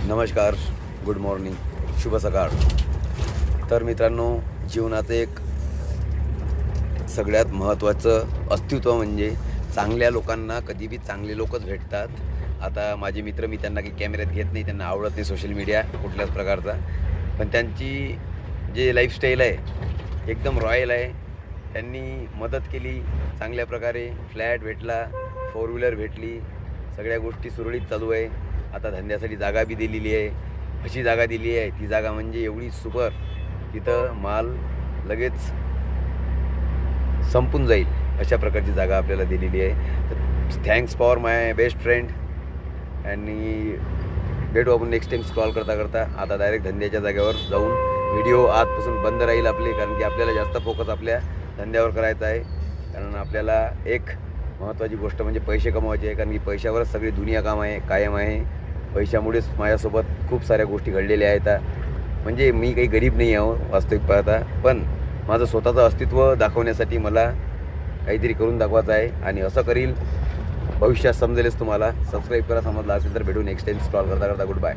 नमस्कार, good morning, शुभ सकाळ. तर मित्रांनो, जीवनाचं एक सगळ्यात महत्त्वाचं अस्तित्व म्हणजे चांगल्या लोकांना कधी चांगले लोकच भेटतात. आता माझे मित्र, मी त्यांना काही कॅमेऱ्यात घेत नाही, त्यांना आवडत नाही सोशल मीडिया कुठल्याच प्रकारचा. पण त्यांची जे लाईफस्टाईल आहे एकदम रॉयल आहे. त्यांनी मदत केली चांगल्या प्रकारे, फ्लॅट भेटला, 4 व्हीलर भेटली, सगळ्या गोष्टी सुरळीत चालू आहे. आता धंद्यासाठी जागा बी दिलेली आहे, अशी जागा दिली आहे, ती जागा म्हणजे एवढी सुपर, तिथं माल लगेच संपून जाईल अशा प्रकारची जागा आपल्याला दिलेली आहे. तर thanks for my best friend. आणि भेटू आपण नेक्स्ट टाईम स्क्रॉल करता करता. आता डायरेक्ट धंद्याच्या जागेवर जाऊन व्हिडिओ आजपासून बंद राहील आपले, कारण की आपल्याला जास्त फोकस आपल्या धंद्यावर करायचा आहे. कारण आपल्याला एक महत्त्वाची गोष्ट म्हणजे पैसे कमवायचे आहे, कारण की पैशावरच सगळी दुनिया कायम आहे. पैशामुळेच माझ्यासोबत खूप साऱ्या गोष्टी घडलेल्या आहेत. म्हणजे मी काही गरीब नाही आहो वास्तविक पाहता, पण माझं स्वतःचं अस्तित्व दाखवण्यासाठी मला काहीतरी करून दाखवायचं आहे आणि असं करील. भविष्यात समजेलच तुम्हाला. सबस्क्राईब करा, समजलं असेल तर. भेटू नेक्स्ट टाईम स्क्रॉल करता करता. Good bye.